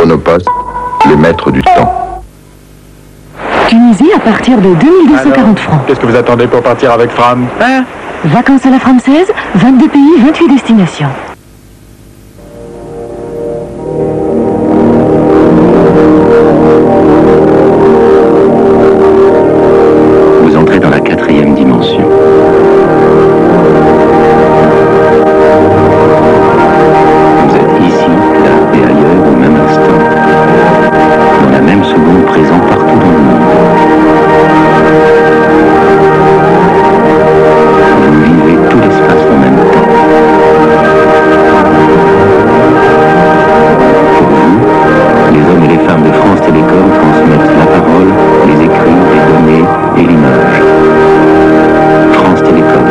Chronopost, les maîtres du temps. Tunisie à partir de 2240 francs. Qu'est-ce que vous attendez pour partir avec Fran? Vacances à la française, 22 pays, 28 destinations. Vous entrez dans la 4e dimension. Vous êtes ici, là et ailleurs au même instant. Dans la même seconde, présent partout dans le monde. Vous vivez tout l'espace en même temps. Pour vous, les hommes et les femmes de France Télécom transmettent la parole, les écrits, les données et l'image. France Télécom,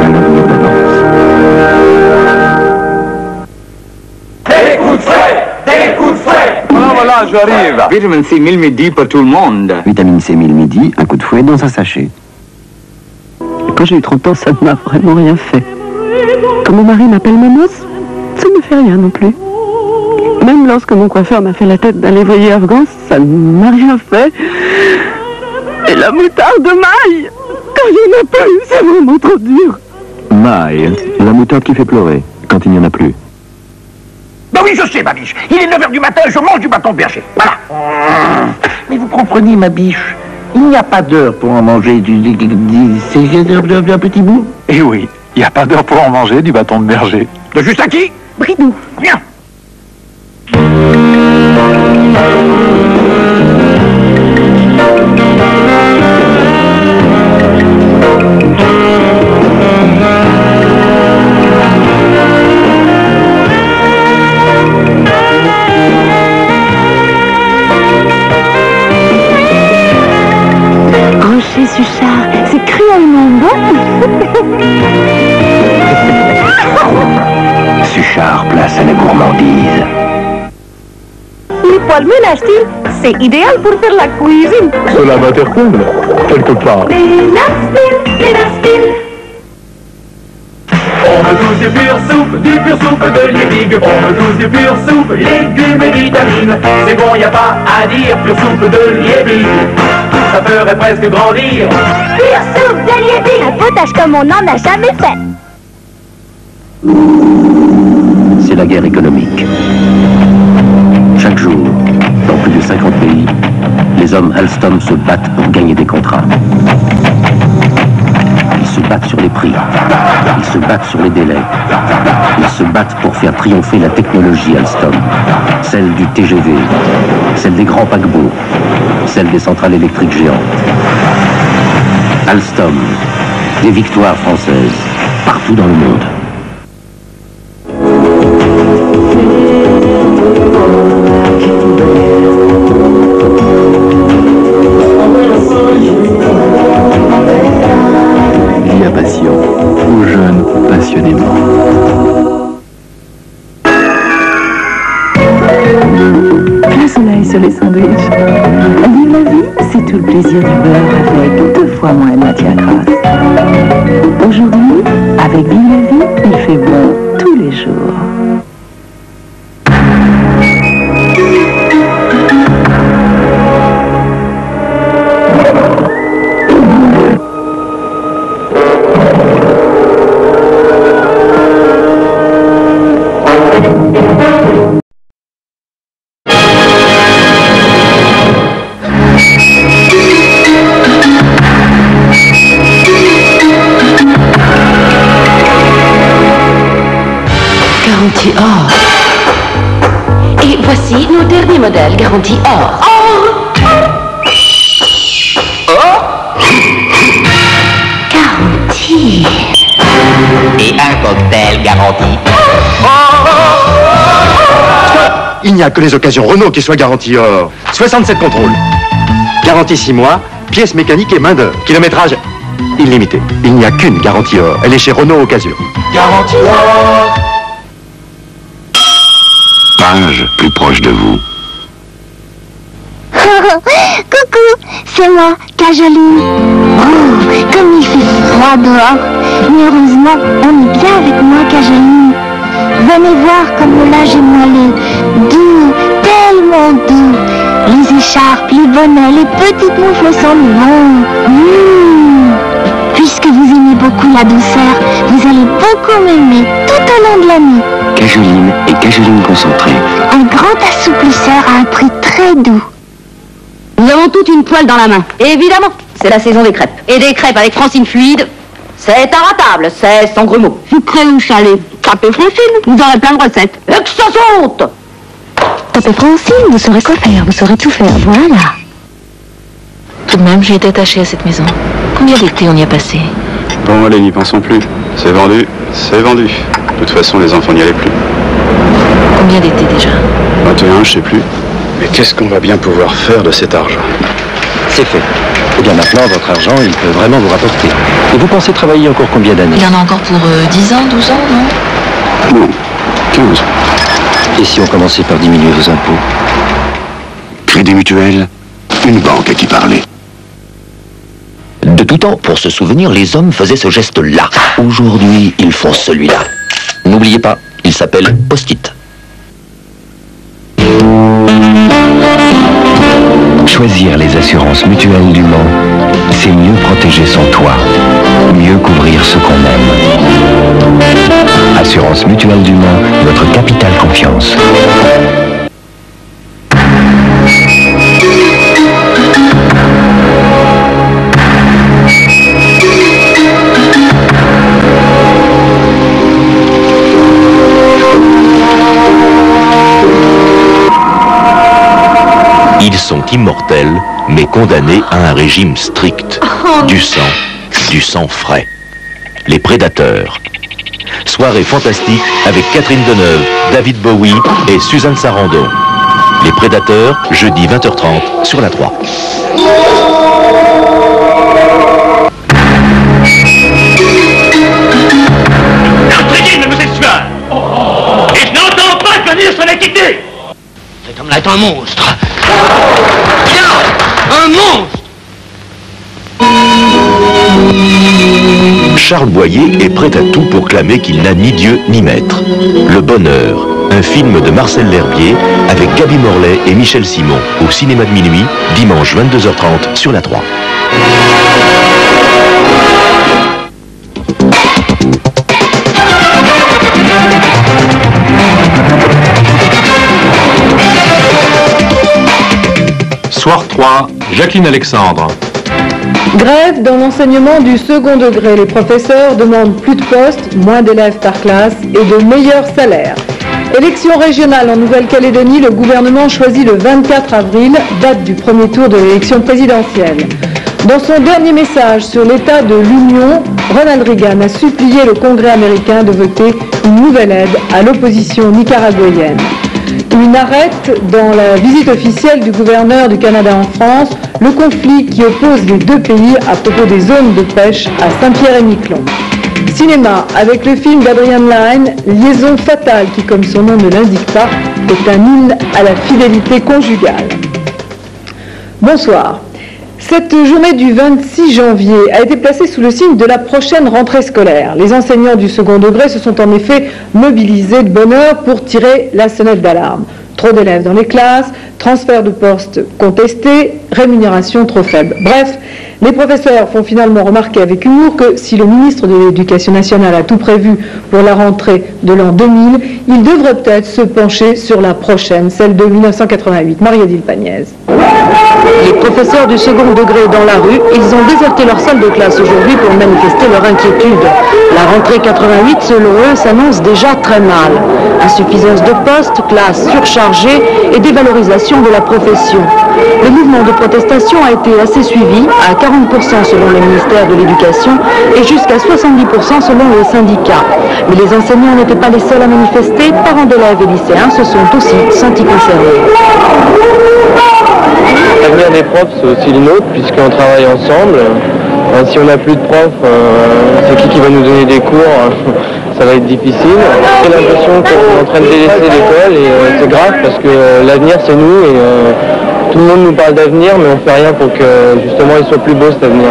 un avenir d'avance. Des coups de frais! Des coups de frais! Voilà, j'arrive. Vitamine C 1000 midi pour tout le monde. Vitamine C 1000 midi, un coup de fouet dans un sachet. Quand j'ai eu 30 ans, ça ne m'a vraiment rien fait. Quand mon mari m'appelle Mamos, ça ne me fait rien non plus. Même lorsque mon coiffeur m'a fait la tête d'un lévrier afghan, ça ne m'a rien fait. Et la moutarde de maille, quand il n'y en a plus, c'est vraiment trop dur. Maille, la moutarde qui fait pleurer quand il n'y en a plus. Ben oui, je sais, ma biche. Il est 9h du matin, je mange du bâton de berger. Voilà. Mais vous comprenez, ma biche, il n'y a pas d'heure pour en manger un petit bout. Eh oui, il n'y a pas d'heure pour en manger du bâton de berger. De juste à qui? Bridou. Viens. Rocher Suchard, c'est cruellement bon. Suchard, place à la gourmandise. Les poils ménage-t-il, c'est idéal pour faire la cuisine. Cela va être cool, quelque part. On veut tous du pur soupe de Liebig. On veut tous du pur soupe, légumes et vitamines. C'est bon, y a pas à dire, pur soupe de Liebig. Ça ferait presque grandir. Pure soupe de Liebig, un potage comme on n'en a jamais fait. C'est la guerre économique. Chaque jour, dans plus de 50 pays, les hommes Alstom se battent pour gagner des contrats. Ils se battent sur les prix, ils se battent sur les délais, ils se battent pour faire triompher la technologie Alstom, celle du TGV, celle des grands paquebots, celle des centrales électriques géantes. Alstom, des victoires françaises, partout dans le monde. Via Passion, aux jeunes passionnément. Plein soleil sur les sandwichs. Vive la vie, c'est tout le plaisir du beurre avec 2 fois moins de matière grasse. Aujourd'hui, avec Vive la vie, il fait bon tous les jours. Garantie or. Et voici nos derniers modèles garantie or. Garantie. Et un cocktail garanti. Il n'y a que les occasions Renault qui soient garanties or. 67 contrôles. Garantie 6 mois, pièces mécaniques et main d'œuvre. Kilométrage illimité. Il n'y a qu'une garantie or. Elle est chez Renault Occasion. Garantie or. Page plus proche de vous. Coucou, c'est moi, Cajoline. Oh, comme il fait froid dehors. Mais heureusement, on est bien avec moi, Cajoline. Venez voir comme le linge est moelleux, doux, tellement bonnet, les petites moufles sont bon. Puisque vous aimez beaucoup la douceur, vous allez beaucoup m'aimer tout au long de l'année. Cajoline et cajoline concentrée. Un grand assouplisseur à un prix très doux. Nous avons toute une poêle dans la main. Et évidemment, c'est la saison des crêpes. Et des crêpes avec Francine Fluide, c'est inratable, c'est sans grumeaux. Sucré ou salé, tapez Francine, vous aurez plein de recettes. Et que ça saute! Tapez Francine, vous saurez quoi faire, vous saurez tout faire, voilà. Tout de même, j'y étais attachée à cette maison. Combien d'été on y a passé? Bon, allez, n'y pensons plus. C'est vendu, c'est vendu. De toute façon, les enfants n'y allaient plus. Combien d'été déjà? 21, je sais plus. Mais qu'est-ce qu'on va bien pouvoir faire de cet argent? C'est fait. Et bien maintenant, votre argent, il peut vraiment vous rapporter. Et vous pensez travailler encore combien d'années? Il y en a encore pour 10 ans, 12 ans, non? Non, 15. Et si on commençait par diminuer vos impôts? Crédit mutuel, une banque à qui parler. De tout temps, pour se souvenir, les hommes faisaient ce geste-là. Aujourd'hui, ils font celui-là. N'oubliez pas, il s'appelle post-it. Choisir les assurances mutuelles du Mans, c'est mieux protéger son toit, mieux couvrir ce qu'on aime. Assurance mutuelle du Mans, votre capitale confiance. Ils sont immortels, mais condamnés à un régime strict. Du sang frais. Les prédateurs. Soirée fantastique avec Catherine Deneuve, David Bowie et Suzanne Sarandon. Les prédateurs, jeudi 20h30 sur la 3. L'intriguine me sexuelle. Et je n'entends pas que le ministre l'ait quitté. Cet homme-là est un monstre. Un monstre. Charles Boyer est prêt à tout pour clamer qu'il n'a ni Dieu ni maître. Le Bonheur, un film de Marcel L'Herbier avec Gaby Morlet et Michel Simon au cinéma de minuit, dimanche 22h30 sur la 3. Soir 3, Jacqueline Alexandre. Grève dans l'enseignement du second degré. Les professeurs demandent plus de postes, moins d'élèves par classe et de meilleurs salaires. Élection régionale en Nouvelle-Calédonie, le gouvernement choisit le 24 avril, date du premier tour de l'élection présidentielle. Dans son dernier message sur l'état de l'Union, Ronald Reagan a supplié le Congrès américain de voter une nouvelle aide à l'opposition nicaraguayenne. Une arrête dans la visite officielle du gouverneur du Canada en France, le conflit qui oppose les deux pays à propos des zones de pêche à Saint-Pierre-et-Miquelon. Cinéma, avec le film d'Adrian Lyne, Liaison fatale, qui, comme son nom ne l'indique pas, est un hymne à la fidélité conjugale. Bonsoir. Cette journée du 26 janvier a été placée sous le signe de la prochaine rentrée scolaire. Les enseignants du second degré se sont en effet mobilisés de bonne heure pour tirer la sonnette d'alarme. Trop d'élèves dans les classes, transfert de postes contestés, rémunération trop faible. Bref, les professeurs font finalement remarquer avec humour que si le ministre de l'Éducation nationale a tout prévu pour la rentrée de l'an 2000, il devrait peut-être se pencher sur la prochaine, celle de 1988. Marie-Odile Pagnès. Les professeurs du second degré dans la rue, ils ont déserté leur salle de classe aujourd'hui pour manifester leur inquiétude. La rentrée 88, selon eux, s'annonce déjà très mal. Insuffisance de postes, classes surchargées et dévalorisation de la profession. Le mouvement de protestation a été assez suivi, à 40% selon le ministère de l'Éducation et jusqu'à 70% selon les syndicats. Mais les enseignants n'étaient pas les seuls à manifester, parents d'élèves et lycéens se sont aussi sentis concernés. L'avenir des profs, c'est aussi le nôtre, puisqu'on travaille ensemble. Si on n'a plus de profs, c'est qui va nous donner des cours? Ça va être difficile. J'ai l'impression qu'on est en train de délaisser l'école et c'est grave parce que l'avenir c'est nous et tout le monde nous parle d'avenir mais on fait rien pour que justement il soit plus beau cet avenir.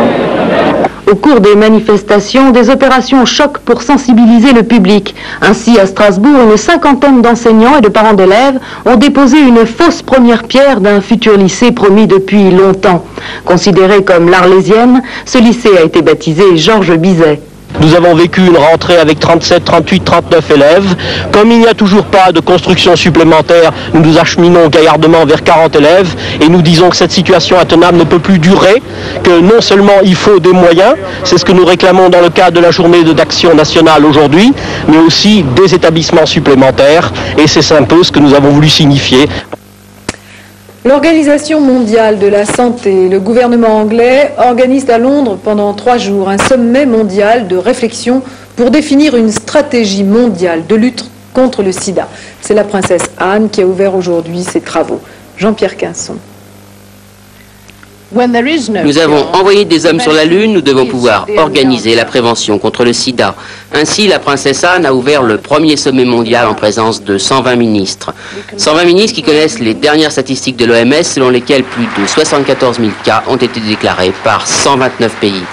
Au cours des manifestations, des opérations choc pour sensibiliser le public. Ainsi, à Strasbourg, une cinquantaine d'enseignants et de parents d'élèves ont déposé une fausse première pierre d'un futur lycée promis depuis longtemps. Considéré comme l'Arlésienne, ce lycée a été baptisé Georges Bizet. Nous avons vécu une rentrée avec 37, 38, 39 élèves. Comme il n'y a toujours pas de construction supplémentaire, nous nous acheminons gaillardement vers 40 élèves et nous disons que cette situation intenable ne peut plus durer, que non seulement il faut des moyens, c'est ce que nous réclamons dans le cadre de la journée d'action nationale aujourd'hui, mais aussi des établissements supplémentaires et c'est un peu ce que nous avons voulu signifier. L'Organisation mondiale de la santé et le gouvernement anglais organisent à Londres pendant 3 jours un sommet mondial de réflexion pour définir une stratégie mondiale de lutte contre le sida. C'est la princesse Anne qui a ouvert aujourd'hui ses travaux. Jean-Pierre Quinson. Nous avons envoyé des hommes sur la Lune, nous devons pouvoir organiser la prévention contre le sida. Ainsi, la princesse Anne a ouvert le premier sommet mondial en présence de 120 ministres. 120 ministres qui connaissent les dernières statistiques de l'OMS selon lesquelles plus de 74 000 cas ont été déclarés par 129 pays.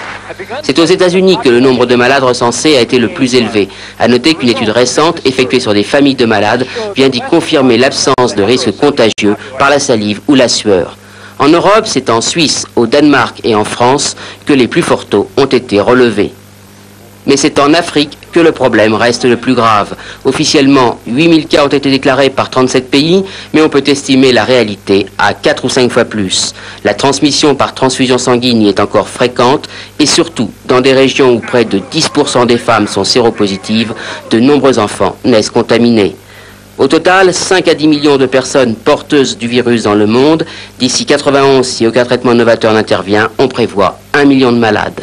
C'est aux États-Unis que le nombre de malades recensés a été le plus élevé. À noter qu'une étude récente effectuée sur des familles de malades vient d'y confirmer l'absence de risques contagieux par la salive ou la sueur. En Europe, c'est en Suisse, au Danemark et en France que les plus forts taux ont été relevés. Mais c'est en Afrique que le problème reste le plus grave. Officiellement, 8000 cas ont été déclarés par 37 pays, mais on peut estimer la réalité à 4 ou 5 fois plus. La transmission par transfusion sanguine y est encore fréquente, et surtout, dans des régions où près de 10% des femmes sont séropositives, de nombreux enfants naissent contaminés. Au total, 5 à 10 millions de personnes porteuses du virus dans le monde. D'ici 91, si aucun traitement novateur n'intervient, on prévoit 1 million de malades.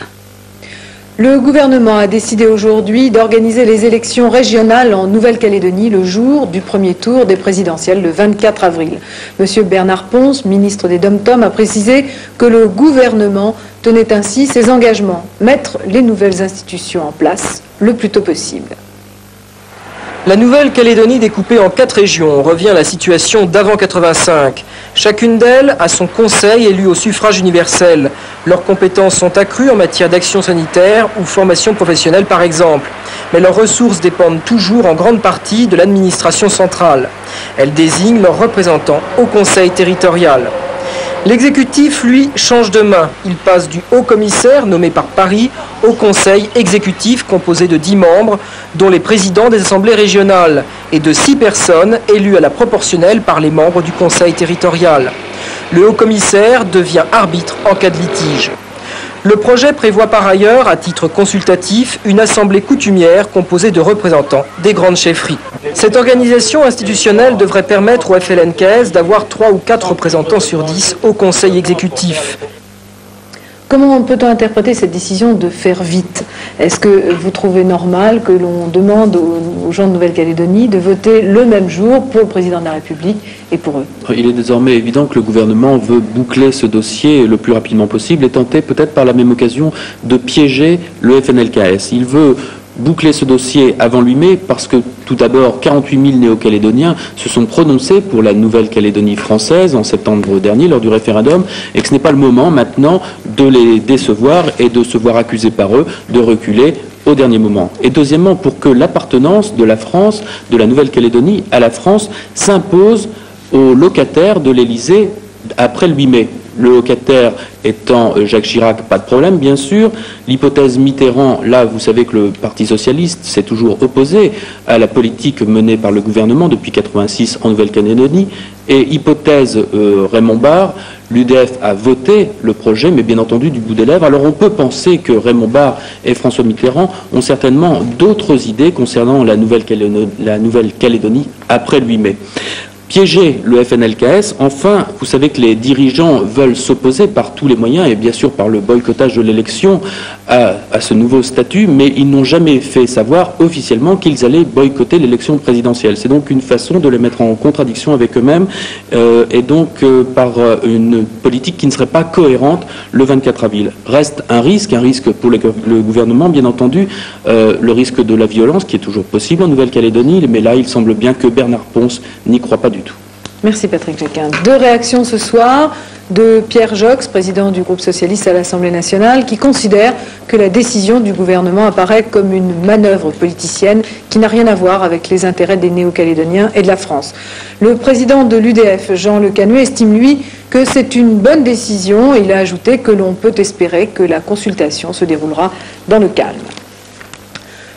Le gouvernement a décidé aujourd'hui d'organiser les élections régionales en Nouvelle-Calédonie le jour du premier tour des présidentielles le 24 avril. Monsieur Bernard Ponce, ministre des Dom-Tom, a précisé que le gouvernement tenait ainsi ses engagements, mettre les nouvelles institutions en place le plus tôt possible. La Nouvelle-Calédonie découpée en 4 régions revient à la situation d'avant 85. Chacune d'elles a son conseil élu au suffrage universel. Leurs compétences sont accrues en matière d'action sanitaire ou formation professionnelle par exemple. Mais leurs ressources dépendent toujours en grande partie de l'administration centrale. Elles désignent leurs représentants au conseil territorial. L'exécutif, lui, change de main. Il passe du haut-commissaire, nommé par Paris, au conseil exécutif composé de 10 membres, dont les présidents des assemblées régionales, et de 6 personnes élues à la proportionnelle par les membres du conseil territorial. Le haut-commissaire devient arbitre en cas de litige. Le projet prévoit par ailleurs, à titre consultatif, une assemblée coutumière composée de représentants des grandes chefferies. Cette organisation institutionnelle devrait permettre au FLNKS d'avoir 3 ou 4 représentants sur 10 au conseil exécutif. Comment peut-on interpréter cette décision de faire vite? Est-ce que vous trouvez normal que l'on demande aux gens de Nouvelle-Calédonie de voter le même jour pour le président de la République et pour eux? Il est désormais évident que le gouvernement veut boucler ce dossier le plus rapidement possible et tenter peut-être par la même occasion de piéger le FNLKS. Il veut boucler ce dossier avant lui-mai parce que tout d'abord 48 000 néo-calédoniens se sont prononcés pour la Nouvelle-Calédonie française en septembre dernier lors du référendum et que ce n'est pas le moment maintenant de les décevoir et de se voir accusés par eux de reculer au dernier moment. Et deuxièmement, pour que l'appartenance de la France, de la Nouvelle-Calédonie à la France s'impose aux locataires de l'Élysée après le 8 mai. Le locataire étant Jacques Chirac, pas de problème, bien sûr. L'hypothèse Mitterrand, là, vous savez que le Parti socialiste s'est toujours opposé à la politique menée par le gouvernement depuis 1986 en Nouvelle-Calédonie. Et hypothèse Raymond Barre, l'UDF a voté le projet, mais bien entendu du bout des lèvres. Alors on peut penser que Raymond Barre et François Mitterrand ont certainement d'autres idées concernant la Nouvelle-Calédonie après le 8 mai. Piéger le FNLKS, enfin, vous savez que les dirigeants veulent s'opposer par tous les moyens, et bien sûr par le boycottage de l'élection, à ce nouveau statut, mais ils n'ont jamais fait savoir officiellement qu'ils allaient boycotter l'élection présidentielle. C'est donc une façon de les mettre en contradiction avec eux-mêmes, et donc par une politique qui ne serait pas cohérente le 24 avril. Reste un risque pour le gouvernement, bien entendu, le risque de la violence, qui est toujours possible en Nouvelle-Calédonie, mais là, il semble bien que Bernard Ponce n'y croit pas du tout. Merci Patrick Jacquin. 2 réactions ce soir de Pierre Jox, président du groupe socialiste à l'Assemblée nationale, qui considère que la décision du gouvernement apparaît comme une manœuvre politicienne qui n'a rien à voir avec les intérêts des Néo-Calédoniens et de la France. Le président de l'UDF, Jean Le Canuet, estime lui que c'est une bonne décision. Il a ajouté que l'on peut espérer que la consultation se déroulera dans le calme.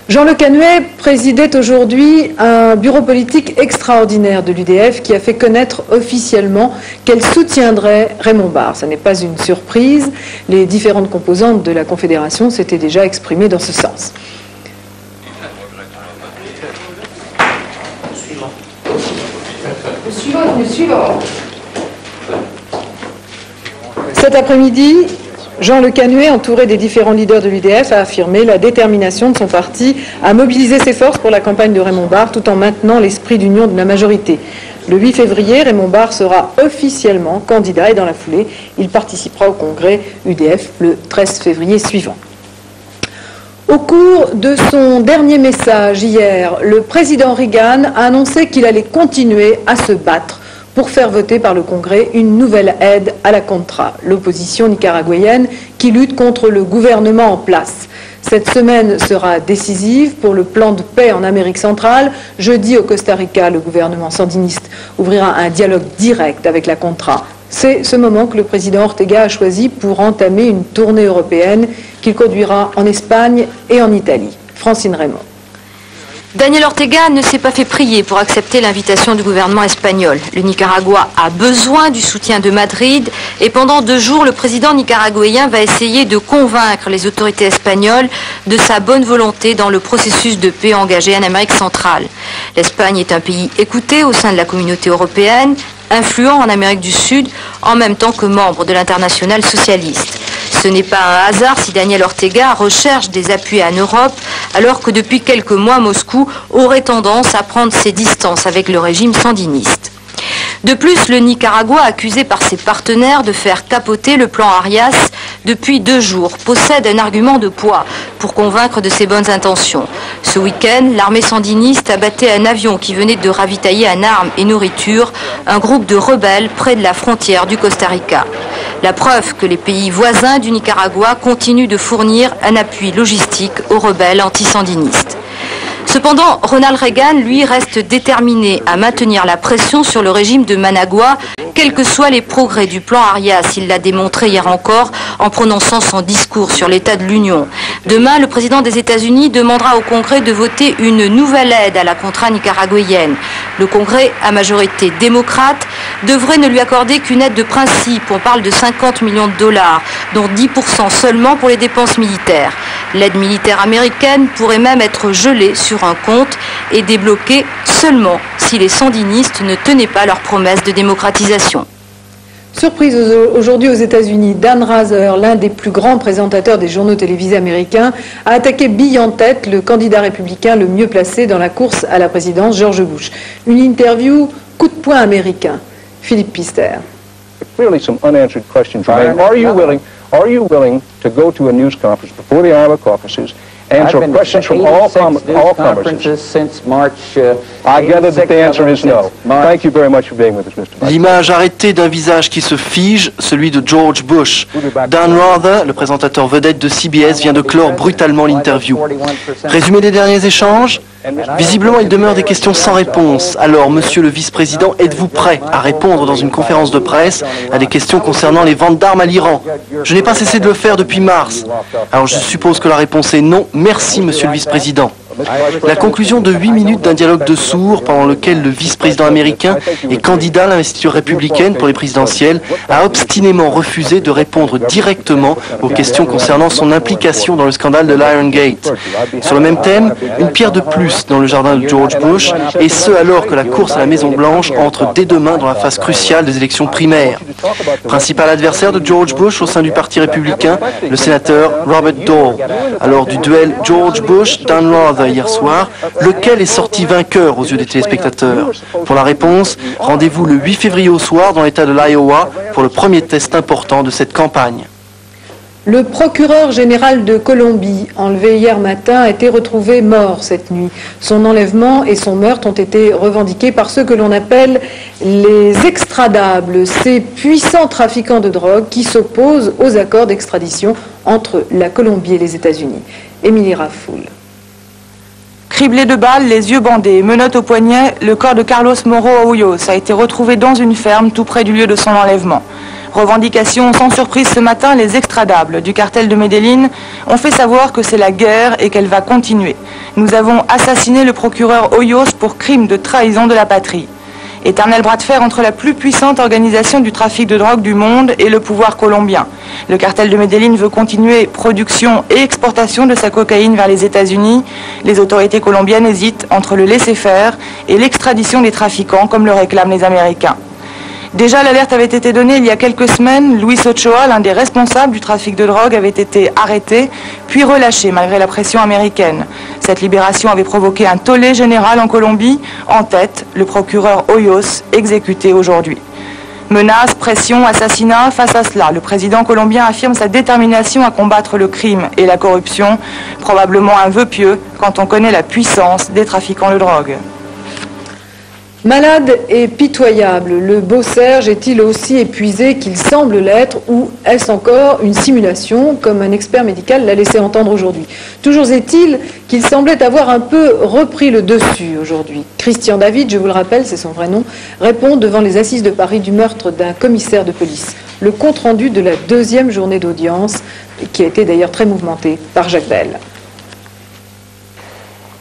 Jean Le Canuet présidait aujourd'hui un bureau politique extraordinaire de l'UDF qui a fait connaître officiellement qu'elle soutiendrait Raymond Barre. Ce n'est pas une surprise, les différentes composantes de la Confédération s'étaient déjà exprimées dans ce sens. Le suivant. Cet après-midi, Jean Le Canuet, entouré des différents leaders de l'UDF, a affirmé la détermination de son parti à mobiliser ses forces pour la campagne de Raymond Barre tout en maintenant l'esprit d'union de la majorité. Le 8 février, Raymond Barre sera officiellement candidat et dans la foulée, il participera au congrès UDF le 13 février suivant. Au cours de son dernier message hier, le président Reagan a annoncé qu'il allait continuer à se battre pour faire voter par le Congrès une nouvelle aide à la Contra, l'opposition nicaraguayenne qui lutte contre le gouvernement en place. Cette semaine sera décisive pour le plan de paix en Amérique centrale. Jeudi, au Costa Rica, le gouvernement sandiniste ouvrira un dialogue direct avec la Contra. C'est ce moment que le président Ortega a choisi pour entamer une tournée européenne qu'il conduira en Espagne et en Italie. Francine Raymond. Daniel Ortega ne s'est pas fait prier pour accepter l'invitation du gouvernement espagnol. Le Nicaragua a besoin du soutien de Madrid et pendant 2 jours, le président nicaraguayen va essayer de convaincre les autorités espagnoles de sa bonne volonté dans le processus de paix engagé en Amérique centrale. L'Espagne est un pays écouté au sein de la communauté européenne, influent en Amérique du Sud, en même temps que membre de l'internationale socialiste. Ce n'est pas un hasard si Daniel Ortega recherche des appuis en Europe, alors que depuis quelques mois, Moscou aurait tendance à prendre ses distances avec le régime sandiniste. De plus, le Nicaragua, accusé par ses partenaires de faire capoter le plan Arias depuis 2 jours, possède un argument de poids pour convaincre de ses bonnes intentions. Ce week-end, l'armée sandiniste abattait un avion qui venait de ravitailler en armes et nourriture un groupe de rebelles près de la frontière du Costa Rica. La preuve que les pays voisins du Nicaragua continuent de fournir un appui logistique aux rebelles antisandinistes. Cependant, Ronald Reagan, lui, reste déterminé à maintenir la pression sur le régime de Managua, quels que soient les progrès du plan Arias. Il l'a démontré hier encore en prononçant son discours sur l'état de l'Union. Demain, le président des États-Unis demandera au Congrès de voter une nouvelle aide à la Contra nicaraguayenne. Le Congrès, à majorité démocrate, devrait ne lui accorder qu'une aide de principe. On parle de 50 millions de dollars, dont 10% seulement pour les dépenses militaires. L'aide militaire américaine pourrait même être gelée sur un compte et débloquée seulement si les sandinistes ne tenaient pas leurs promesses de démocratisation. Surprise aujourd'hui aux États-Unis, Dan Rather, l'un des plus grands présentateurs des journaux télévisés américains, a attaqué bille en tête le candidat républicain le mieux placé dans la course à la présidence, George Bush. Une interview coup de poing américain. Philippe Pister. Clearly some unanswered questions remain. Are you willing to go to a news conference before the Iowa caucuses, answer questions from all conferences since March? I gather that the answer is no. Thank you very much for being with us, Mr. Vice. L'image arrêtée d'un visage qui se fige, celui de George Bush. Dan Rather, le présentateur vedette de CBS, vient de clore brutalement l'interview. Résumé des derniers échanges? Visiblement, il demeure des questions sans réponse. Alors, monsieur le vice-président, êtes-vous prêt à répondre dans une conférence de presse à des questions concernant les ventes d'armes à l'Iran? Je n'ai pas cessé de le faire depuis mars. Alors, je suppose que la réponse est non. Merci, monsieur le vice-président. La conclusion de 8 minutes d'un dialogue de sourds pendant lequel le vice-président américain et candidat à l'investiture républicaine pour les présidentielles a obstinément refusé de répondre directement aux questions concernant son implication dans le scandale de l'Iron Gate. Sur le même thème, une pierre de plus dans le jardin de George Bush, et ce alors que la course à la Maison-Blanche entre dès demain dans la phase cruciale des élections primaires. Principal adversaire de George Bush au sein du Parti républicain, le sénateur Robert Dole. Alors du duel George Bush-Dan Rather hier soir, lequel est sorti vainqueur aux yeux des téléspectateurs? Pour la réponse, rendez-vous le 8 février au soir dans l'État de l'Iowa pour le premier test important de cette campagne. Le procureur général de Colombie, enlevé hier matin, a été retrouvé mort cette nuit. Son enlèvement et son meurtre ont été revendiqués par ceux que l'on appelle les extradables, ces puissants trafiquants de drogue qui s'opposent aux accords d'extradition entre la Colombie et les États-Unis. Émilie Rafoul. Criblé de balles, les yeux bandés, menottes au poignet, le corps de Carlos Moro Hoyos a été retrouvé dans une ferme tout près du lieu de son enlèvement. Revendication sans surprise ce matin, les extradables du cartel de Medellín ont fait savoir que c'est la guerre et qu'elle va continuer. Nous avons assassiné le procureur Hoyos pour crime de trahison de la patrie. Éternel bras de fer entre la plus puissante organisation du trafic de drogue du monde et le pouvoir colombien. Le cartel de Medellín veut continuer production et exportation de sa cocaïne vers les États-Unis. Les autorités colombiennes hésitent entre le laisser-faire et l'extradition des trafiquants, comme le réclament les Américains. Déjà, l'alerte avait été donnée il y a quelques semaines. Luis Ochoa, l'un des responsables du trafic de drogue, avait été arrêté, puis relâché malgré la pression américaine. Cette libération avait provoqué un tollé général en Colombie. En tête, le procureur Hoyos, exécuté aujourd'hui. Menaces, pression, assassinat, face à cela, le président colombien affirme sa détermination à combattre le crime et la corruption, probablement un vœu pieux quand on connaît la puissance des trafiquants de drogue. Malade et pitoyable, le beau Serge est-il aussi épuisé qu'il semble l'être ou est-ce encore une simulation, comme un expert médical l'a laissé entendre aujourd'hui? Toujours est-il qu'il semblait avoir un peu repris le dessus aujourd'hui. Christian David, je vous le rappelle, c'est son vrai nom, répond devant les assises de Paris du meurtre d'un commissaire de police. Le compte-rendu de la deuxième journée d'audience, qui a été d'ailleurs très mouvementée par Jacques Bell.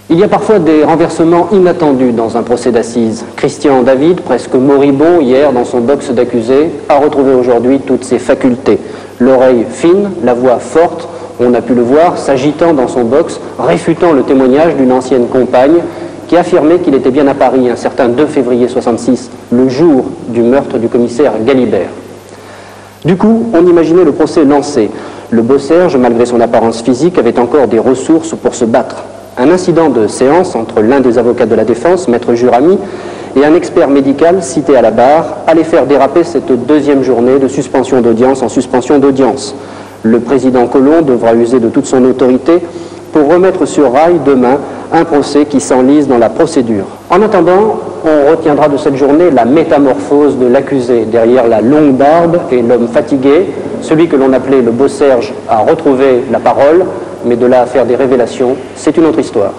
Il y a parfois des renversements inattendus dans un procès d'assises. Christian David, presque moribond hier dans son box d'accusé, a retrouvé aujourd'hui toutes ses facultés. L'oreille fine, la voix forte, on a pu le voir s'agitant dans son box, réfutant le témoignage d'une ancienne compagne qui affirmait qu'il était bien à Paris un certain 2 février 66, le jour du meurtre du commissaire Galibert. Du coup, on imaginait le procès lancé. Le beau Serge, malgré son apparence physique, avait encore des ressources pour se battre. Un incident de séance entre l'un des avocats de la défense, maître Jurami, et un expert médical cité à la barre allait faire déraper cette deuxième journée de suspension d'audience en suspension d'audience. Le président Collomb devra user de toute son autorité pour remettre sur rail demain un procès qui s'enlise dans la procédure. En attendant, on retiendra de cette journée la métamorphose de l'accusé. Derrière la longue barbe et l'homme fatigué, celui que l'on appelait le beau Serge a retrouvé la parole, mais de là à faire des révélations, c'est une autre histoire.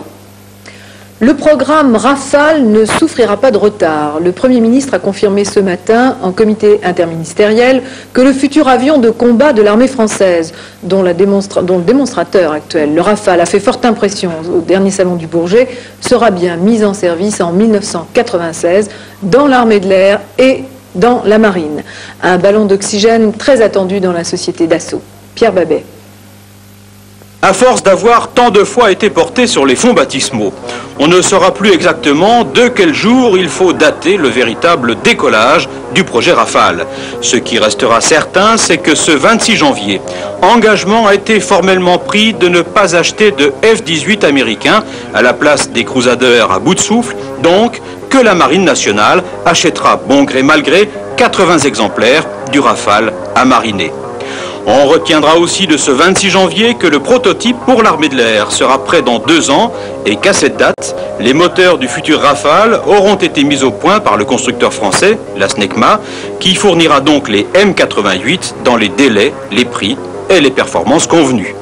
Le programme Rafale ne souffrira pas de retard. Le Premier ministre a confirmé ce matin en comité interministériel que le futur avion de combat de l'armée française, dont le démonstrateur actuel, le Rafale, a fait forte impression au dernier salon du Bourget, sera bien mis en service en 1996 dans l'armée de l'air et dans la marine. Un ballon d'oxygène très attendu dans la société Dassault. Pierre Babet. À force d'avoir tant de fois été porté sur les fonds baptismaux, on ne saura plus exactement de quel jour il faut dater le véritable décollage du projet Rafale. Ce qui restera certain, c'est que ce 26 janvier, engagement a été formellement pris de ne pas acheter de F-18 américains à la place des Crusaders à bout de souffle, donc que la Marine nationale achètera bon gré mal gré 80 exemplaires du Rafale à mariner. On retiendra aussi de ce 26 janvier que le prototype pour l'armée de l'air sera prêt dans 2 ans et qu'à cette date, les moteurs du futur Rafale auront été mis au point par le constructeur français, la SNECMA, qui fournira donc les M88 dans les délais, les prix et les performances convenues.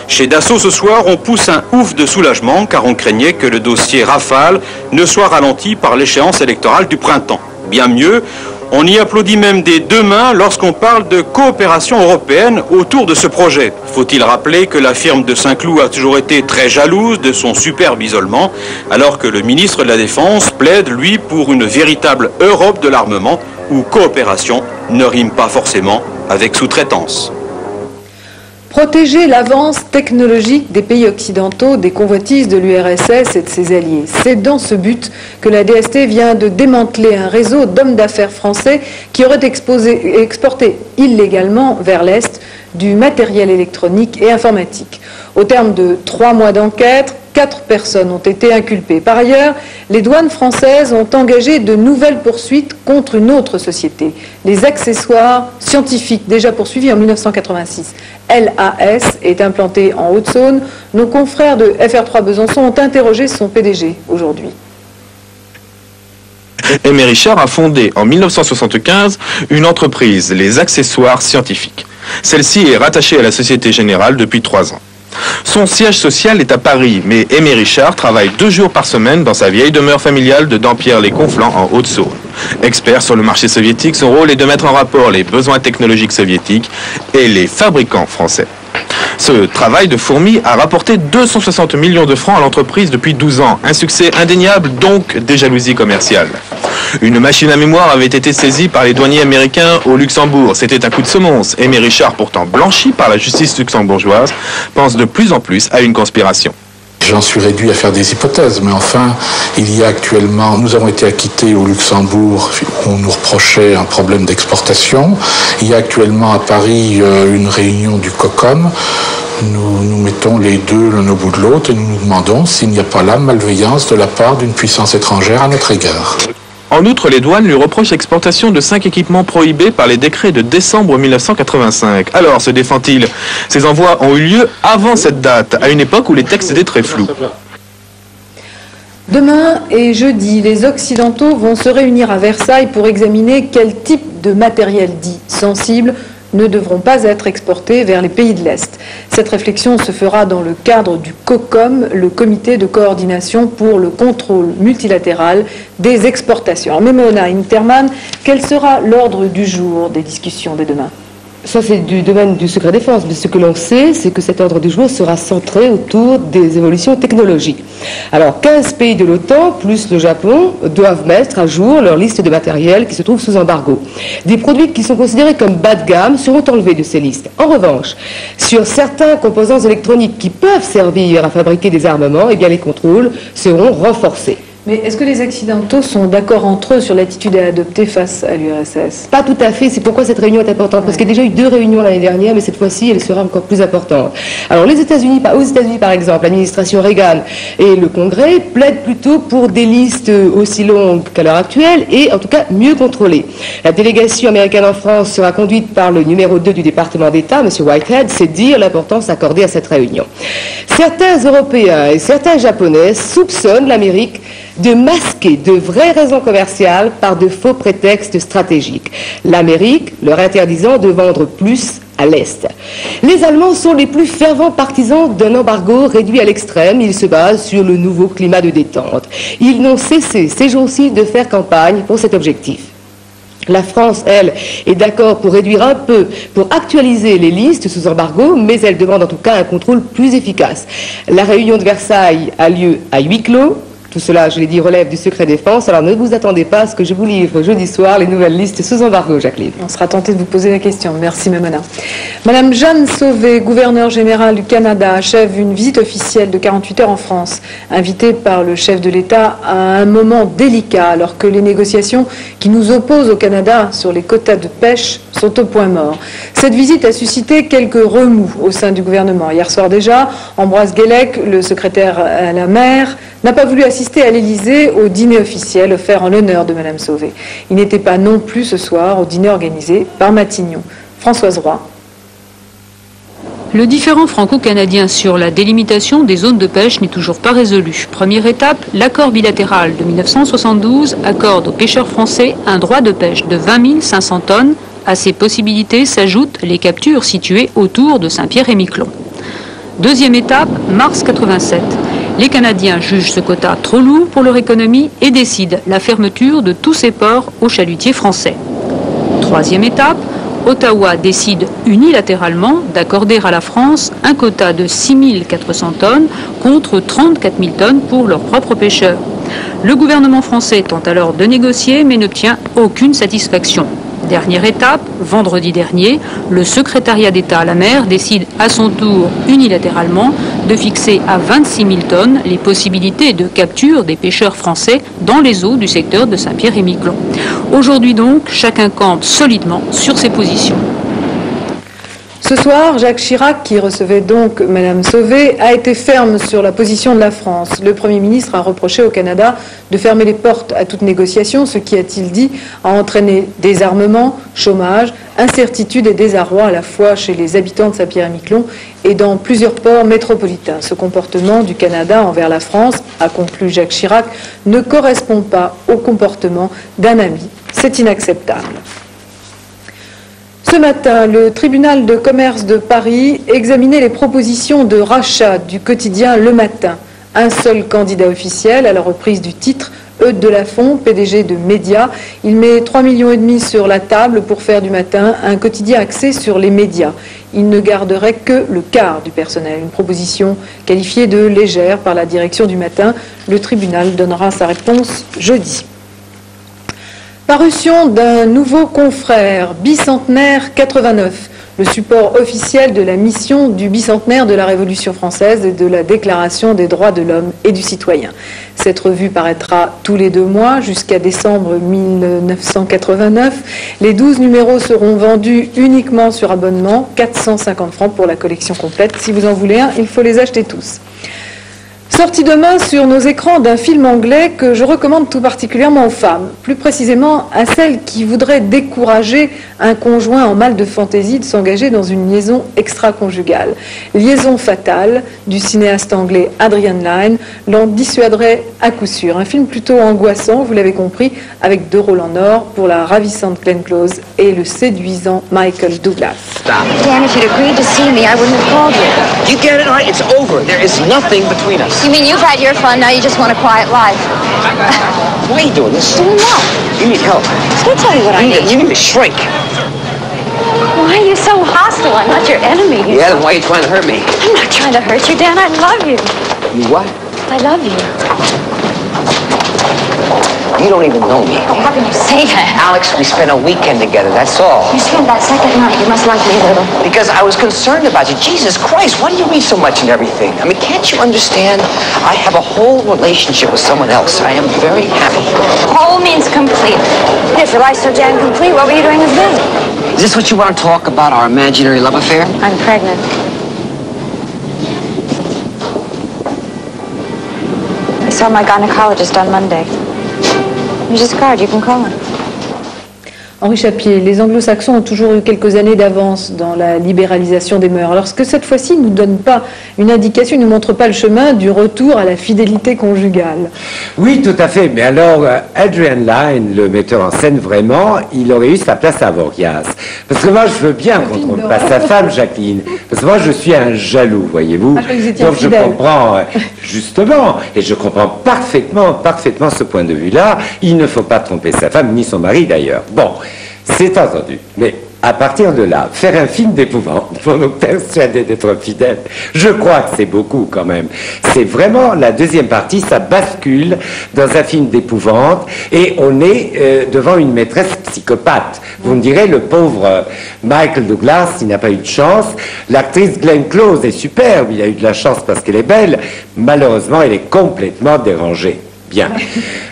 Chez Dassault ce soir, on pousse un ouf de soulagement car on craignait que le dossier Rafale ne soit ralenti par l'échéance électorale du printemps. Bien mieux, on y applaudit même des 2 mains lorsqu'on parle de coopération européenne autour de ce projet. Faut-il rappeler que la firme de Saint-Cloud a toujours été très jalouse de son superbe isolement, alors que le ministre de la Défense plaide, lui, pour une véritable Europe de l'armement, où coopération ne rime pas forcément avec sous-traitance. Protéger l'avance technologique des pays occidentaux des convoitises de l'URSS et de ses alliés. C'est dans ce but que la DST vient de démanteler un réseau d'hommes d'affaires français qui auraient exporté illégalement vers l'Est du matériel électronique et informatique. Au terme de 3 mois d'enquête, 4 personnes ont été inculpées. Par ailleurs, les douanes françaises ont engagé de nouvelles poursuites contre une autre société, les accessoires scientifiques, déjà poursuivis en 1986. LAS est implanté en Haute-Saône. Nos confrères de FR3 Besançon ont interrogé son PDG aujourd'hui. Aimé Richard a fondé en 1975 une entreprise, les accessoires scientifiques. Celle-ci est rattachée à la Société Générale depuis 3 ans. Son siège social est à Paris, mais Aimé Richard travaille 2 jours par semaine dans sa vieille demeure familiale de Dampierre-les-Conflans en Haute-Saône. Expert sur le marché soviétique, son rôle est de mettre en rapport les besoins technologiques soviétiques et les fabricants français. Ce travail de fourmi a rapporté 260 millions de francs à l'entreprise depuis 12 ans. Un succès indéniable, donc des jalousies commerciales. Une machine à mémoire avait été saisie par les douaniers américains au Luxembourg. C'était un coup de semonce. Aimé Richard, pourtant blanchi par la justice luxembourgeoise, pense de plus en plus à une conspiration. J'en suis réduit à faire des hypothèses, mais enfin, il y a actuellement, nous avons été acquittés au Luxembourg, on nous reprochait un problème d'exportation. Il y a actuellement à Paris une réunion du COCOM. Nous mettons les deux l'un au bout de l'autre et nous nous demandons s'il n'y a pas là malveillance de la part d'une puissance étrangère à notre égard. En outre, les douanes lui reprochent l'exportation de 5 équipements prohibés par les décrets de décembre 1985. Alors, se défend-il? Ces envois ont eu lieu avant cette date, à une époque où les textes étaient très flous. Demain et jeudi, les Occidentaux vont se réunir à Versailles pour examiner quel type de matériel dit sensible ne devront pas être exportés vers les pays de l'Est. Cette réflexion se fera dans le cadre du COCOM, le comité de coordination pour le contrôle multilatéral des exportations. Alors, Memona Interman, quel sera l'ordre du jour des discussions dès demain ? Ça, c'est du domaine du secret défense, mais ce que l'on sait, c'est que cet ordre du jour sera centré autour des évolutions technologiques. Alors, 15 pays de l'OTAN, plus le Japon, doivent mettre à jour leur liste de matériel qui se trouve sous embargo. Des produits qui sont considérés comme bas de gamme seront enlevés de ces listes. En revanche, sur certains composants électroniques qui peuvent servir à fabriquer des armements, eh bien, les contrôles seront renforcés. Mais est-ce que les Occidentaux sont d'accord entre eux sur l'attitude à adopter face à l'URSS? Pas tout à fait, c'est pourquoi cette réunion est importante, parce qu'il y a déjà eu 2 réunions l'année dernière, mais cette fois-ci, elle sera encore plus importante. Alors, aux États-Unis, par exemple, l'administration Reagan et le Congrès plaident plutôt pour des listes aussi longues qu'à l'heure actuelle et, en tout cas, mieux contrôlées. La délégation américaine en France sera conduite par le numéro 2 du département d'État, M. Whitehead, c'est dire l'importance accordée à cette réunion. Certains Européens et certains Japonais soupçonnent l'Amérique de masquer de vraies raisons commerciales par de faux prétextes stratégiques. L'Amérique leur interdisant de vendre plus à l'Est. Les Allemands sont les plus fervents partisans d'un embargo réduit à l'extrême. Ils se basent sur le nouveau climat de détente. Ils n'ont cessé ces jours-ci de faire campagne pour cet objectif. La France, elle, est d'accord pour réduire un peu, pour actualiser les listes sous embargo, mais elle demande en tout cas un contrôle plus efficace. La réunion de Versailles a lieu à huis clos. Tout cela, je l'ai dit, relève du secret défense. Alors ne vous attendez pas à ce que je vous livre jeudi soir les nouvelles listes sous embargo, Jacqueline. On sera tenté de vous poser la question. Merci, Memona. Madame Jeanne Sauvé, gouverneure générale du Canada, achève une visite officielle de 48 heures en France, invitée par le chef de l'État à un moment délicat, alors que les négociations qui nous opposent au Canada sur les quotas de pêche sont au point mort. Cette visite a suscité quelques remous au sein du gouvernement. Hier soir déjà, Ambroise Guélec, le secrétaire à la mer, n'a pas voulu assister à l'Élysée au dîner officiel offert en l'honneur de Madame Sauvé. Il n'était pas non plus ce soir au dîner organisé par Matignon. Françoise Roy. Le différend franco-canadien sur la délimitation des zones de pêche n'est toujours pas résolu. Première étape, l'accord bilatéral de 1972 accorde aux pêcheurs français un droit de pêche de 20 500 tonnes. À ces possibilités s'ajoutent les captures situées autour de Saint-Pierre-et-Miquelon. Deuxième étape, mars 87. Les Canadiens jugent ce quota trop lourd pour leur économie et décident la fermeture de tous ces ports aux chalutiers français. Troisième étape, Ottawa décide unilatéralement d'accorder à la France un quota de 6 400 tonnes contre 34 000 tonnes pour leurs propres pêcheurs. Le gouvernement français tente alors de négocier mais n'obtient aucune satisfaction. Dernière étape, vendredi dernier, le secrétariat d'État à la mer décide à son tour unilatéralement de fixer à 26 000 tonnes les possibilités de capture des pêcheurs français dans les eaux du secteur de Saint-Pierre-et-Miquelon. Aujourd'hui donc, chacun campe solidement sur ses positions. Ce soir, Jacques Chirac, qui recevait donc Madame Sauvé, a été ferme sur la position de la France. Le Premier ministre a reproché au Canada de fermer les portes à toute négociation, ce qui, a-t-il dit, a entraîné désarmement, chômage, incertitude et désarroi à la fois chez les habitants de Saint-Pierre-et-Miquelon et dans plusieurs ports métropolitains. Ce comportement du Canada envers la France, a conclu Jacques Chirac, ne correspond pas au comportement d'un ami. C'est inacceptable. Ce matin, le tribunal de commerce de Paris examinait les propositions de rachat du quotidien Le Matin. Un seul candidat officiel à la reprise du titre, Eudes de Lafont, PDG de Média. Il met 3,5 millions sur la table pour faire du Matin un quotidien axé sur les médias. Il ne garderait que le quart du personnel. Une proposition qualifiée de légère par la direction du Matin. Le tribunal donnera sa réponse jeudi. Parution d'un nouveau confrère, Bicentenaire 89, le support officiel de la mission du bicentenaire de la Révolution française et de la Déclaration des droits de l'homme et du citoyen. Cette revue paraîtra tous les 2 mois jusqu'à décembre 1989. Les 12 numéros seront vendus uniquement sur abonnement, 450 francs pour la collection complète. Si vous en voulez un, il faut les acheter tous. Sortie demain sur nos écrans d'un film anglais que je recommande tout particulièrement aux femmes, plus précisément à celles qui voudraient décourager un conjoint en mal de fantaisie de s'engager dans une liaison extra-conjugale. Liaison fatale du cinéaste anglais Adrian Lyne l'en dissuaderait à coup sûr. Un film plutôt angoissant, vous l'avez compris, avec 2 rôles en or pour la ravissante Glenn Close et le séduisant Michael Douglas. Dan, if you'd agreed to see me, I wouldn't have called you. You get it? All right, it's over. There is nothing between us. You mean you've had your fun, now you just want a quiet life? Why are you doing this? Doing what? You need help. Just gonna tell you what I need. You need to shrink. Why are you so hostile? I'm not your enemy. Yeah, then why are you trying to hurt me? I'm not trying to hurt you, Dan. I love you. You what? I love you. You don't even know me. Oh, how can you say that? Alex, we spent a weekend together, that's all. You spent that second night. You must like me a little. Because I was concerned about you. Jesus Christ, why do you read so much and everything? I mean, can't you understand? I have a whole relationship with someone else. I am very happy. Whole means complete. If your life's so damn complete, what were you doing with me? Is this what you want to talk about, our imaginary love affair? I'm pregnant. I saw my gynecologist on Monday. Here's his card, you can call him. Henri Chapier, les anglo-saxons ont toujours eu quelques années d'avance dans la libéralisation des mœurs. Alors que cette fois-ci ne nous donne pas une indication, ne nous montre pas le chemin du retour à la fidélité conjugale. Oui, tout à fait. Mais alors, Adrian Lyne, le metteur en scène, vraiment, il aurait eu sa place à Vorias. Parce que moi, je veux bien qu'on trompe pas sa femme, Jacqueline. Parce que moi, je suis un jaloux, voyez-vous. Donc je comprends, justement, et je comprends parfaitement ce point de vue-là. Il ne faut pas tromper sa femme, ni son mari d'ailleurs. Bon. C'est entendu, mais à partir de là, faire un film d'épouvante pour nous persuader d'être fidèles, je crois que c'est beaucoup quand même. C'est vraiment la deuxième partie, ça bascule dans un film d'épouvante et on est devant une maîtresse psychopathe. Vous me direz, le pauvre Michael Douglas, il n'a pas eu de chance. L'actrice Glenn Close est superbe, il a eu de la chance parce qu'elle est belle. Malheureusement, elle est complètement dérangée. Bien.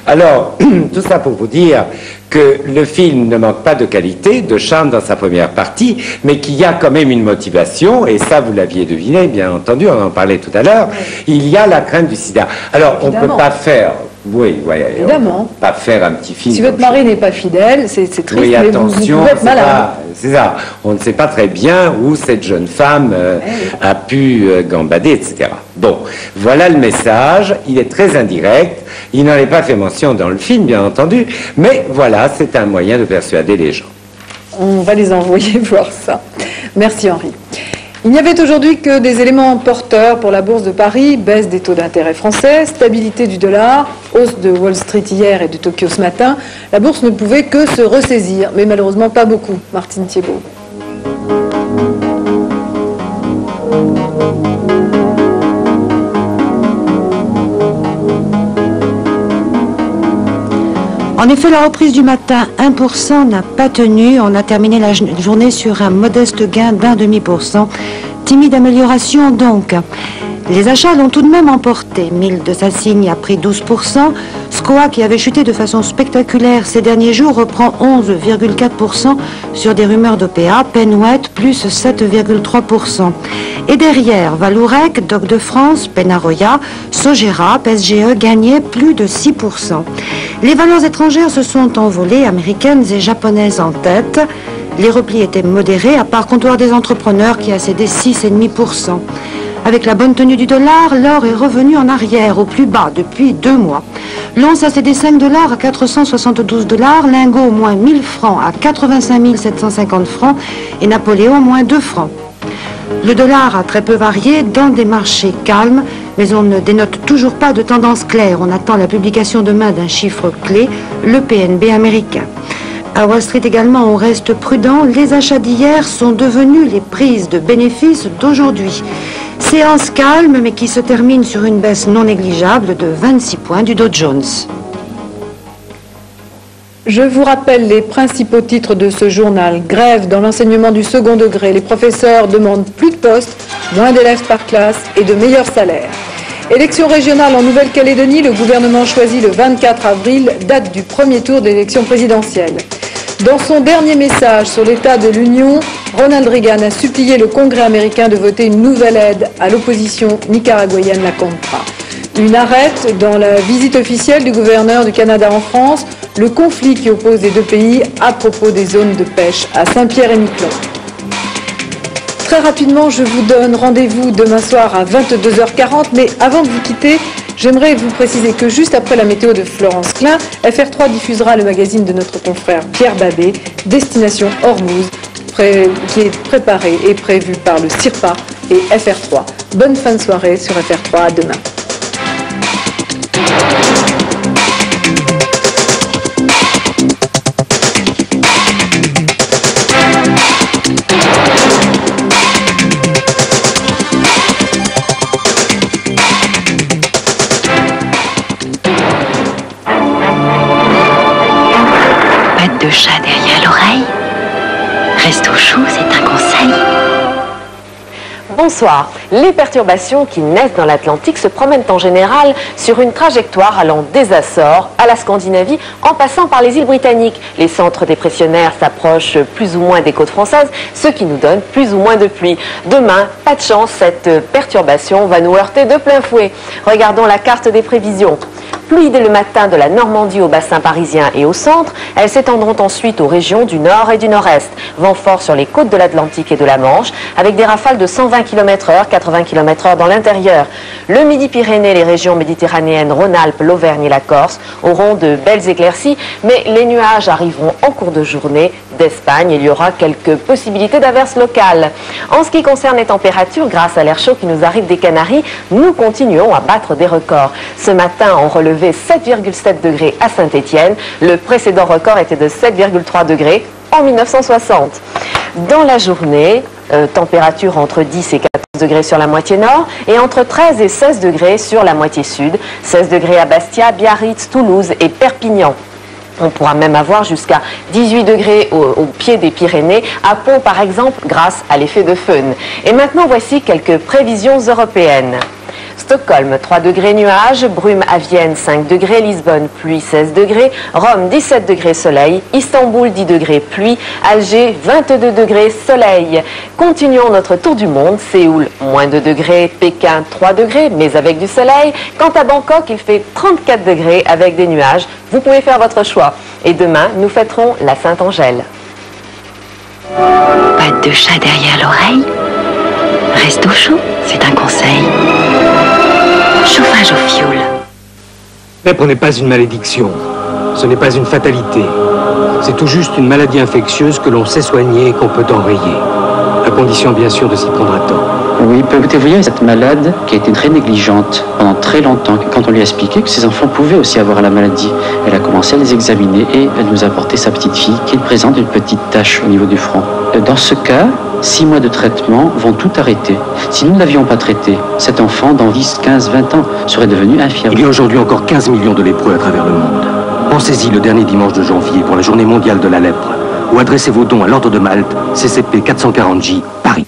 Alors, tout ça pour vous dire que le film ne manque pas de qualité, de charme dans sa première partie, mais qu'il y a quand même une motivation, et ça vous l'aviez deviné, bien entendu, on en parlait tout à l'heure, il y a la crainte du sida. Alors, on ne peut pas faire... Oui, évidemment. Pas faire un petit film. Si votre mari n'est pas fidèle, c'est triste, oui, mais attention, vous pouvez être malade. C'est ça. On ne sait pas très bien où cette jeune femme a pu gambader, etc. Bon, voilà le message. Il est très indirect. Il n'en est pas fait mention dans le film, bien entendu. Mais voilà, c'est un moyen de persuader les gens. On va les envoyer voir ça. Merci Henri. Il n'y avait aujourd'hui que des éléments porteurs pour la bourse de Paris, baisse des taux d'intérêt français, stabilité du dollar, hausse de Wall Street hier et de Tokyo ce matin. La bourse ne pouvait que se ressaisir, mais malheureusement pas beaucoup. Martine Thiebaud. En effet, la reprise du matin, 1% n'a pas tenu. On a terminé la journée sur un modeste gain d'1,5%. Timide amélioration donc. Les achats l'ont tout de même emporté. Mill de Sassigne a pris 12%. SCOA, qui avait chuté de façon spectaculaire ces derniers jours, reprend 11,4% sur des rumeurs d'OPA. Penwet, plus 7,3%. Et derrière, Valourec, Doc de France, Penaroya, Sogera, SGE gagnaient plus de 6%. Les valeurs étrangères se sont envolées, américaines et japonaises en tête. Les replis étaient modérés, à part Comptoir des entrepreneurs qui a cédé 6,5%. Avec la bonne tenue du dollar, l'or est revenu en arrière, au plus bas depuis 2 mois. L'once a cédé 5 $ à 472 $, lingot moins 1000 francs à 85 750 francs et Napoléon moins 2 francs. Le dollar a très peu varié dans des marchés calmes, mais on ne dénote toujours pas de tendance claire. On attend la publication demain d'un chiffre clé, le PNB américain. À Wall Street également, on reste prudent. Les achats d'hier sont devenus les prises de bénéfices d'aujourd'hui. Séance calme, mais qui se termine sur une baisse non négligeable de 26 points du Dow Jones. Je vous rappelle les principaux titres de ce journal. Grève dans l'enseignement du second degré. Les professeurs demandent plus de postes, moins d'élèves par classe et de meilleurs salaires. Élection régionale en Nouvelle-Calédonie, le gouvernement choisit le 24 avril, date du premier tour de l'élection présidentielle. Dans son dernier message sur l'état de l'Union, Ronald Reagan a supplié le Congrès américain de voter une nouvelle aide à l'opposition nicaraguayenne, la Contra. Une arrête dans la visite officielle du gouverneur du Canada en France, le conflit qui oppose les deux pays à propos des zones de pêche à Saint-Pierre-et-Miquelon. Très rapidement, je vous donne rendez-vous demain soir à 22h40, mais avant de vous quitter, j'aimerais vous préciser que juste après la météo de Florence Klein, FR3 diffusera le magazine de notre confrère Pierre Babé, Destination Ormuz, qui est préparé et prévu par le CIRPA et FR3. Bonne fin de soirée sur FR3, à demain. De chat derrière l'oreille. Reste au chaud, c'est un conseil. Bonsoir. Les perturbations qui naissent dans l'Atlantique se promènent en général sur une trajectoire allant des Açores à la Scandinavie en passant par les îles britanniques. Les centres dépressionnaires s'approchent plus ou moins des côtes françaises, ce qui nous donne plus ou moins de pluie. Demain, pas de chance, cette perturbation va nous heurter de plein fouet. Regardons la carte des prévisions. Pluie dès le matin de la Normandie au bassin parisien et au centre. Elles s'étendront ensuite aux régions du nord et du nord-est. Vent fort sur les côtes de l'Atlantique et de la Manche, avec des rafales de 120 km/h, 80 km/h dans l'intérieur. Le Midi-Pyrénées, les régions méditerranéennes, Rhône-Alpes, l'Auvergne et la Corse auront de belles éclaircies, mais les nuages arriveront en cours de journée. D'Espagne, il y aura quelques possibilités d'averses locales. En ce qui concerne les températures, grâce à l'air chaud qui nous arrive des Canaries, nous continuons à battre des records. Ce matin, on relevait 7,7 degrés à Saint-Étienne. Le précédent record était de 7,3 degrés en 1960. Dans la journée, température entre 10 et 14 degrés sur la moitié nord et entre 13 et 16 degrés sur la moitié sud. 16 degrés à Bastia, Biarritz, Toulouse et Perpignan. On pourra même avoir jusqu'à 18 degrés au pied des Pyrénées, à Pau par exemple, grâce à l'effet de Föhn. Et maintenant, voici quelques prévisions européennes. Stockholm, 3 degrés nuages, brume à Vienne, 5 degrés, Lisbonne, pluie, 16 degrés, Rome, 17 degrés, soleil, Istanbul, 10 degrés, pluie, Alger, 22 degrés, soleil. Continuons notre tour du monde, Séoul, moins 2 degrés, Pékin, 3 degrés, mais avec du soleil. Quant à Bangkok, il fait 34 degrés avec des nuages. Vous pouvez faire votre choix. Et demain, nous fêterons la Sainte-Angèle. Pas de chat derrière l'oreille. Reste au chaud, c'est un conseil. Chauffage au fioul. Lèpre n'est pas une malédiction. Ce n'est pas une fatalité. C'est tout juste une maladie infectieuse que l'on sait soigner et qu'on peut enrayer. À condition, bien sûr, de s'y prendre à temps. Oui, peut-être vous voyez cette malade qui a été très négligente pendant très longtemps. Quand on lui a expliqué que ses enfants pouvaient aussi avoir la maladie, elle a commencé à les examiner et elle nous a apporté sa petite fille qui présente une petite tache au niveau du front. Dans ce cas, 6 mois de traitement vont tout arrêter. Si nous ne l'avions pas traité, cet enfant, dans 10, 15, 20 ans, serait devenu infirme. Il y a aujourd'hui encore 15 millions de lépreux à travers le monde. Pensez-y le dernier dimanche de janvier pour la journée mondiale de la lèpre. Ou adressez vos dons à l'Ordre de Malte, CCP 440J, Paris.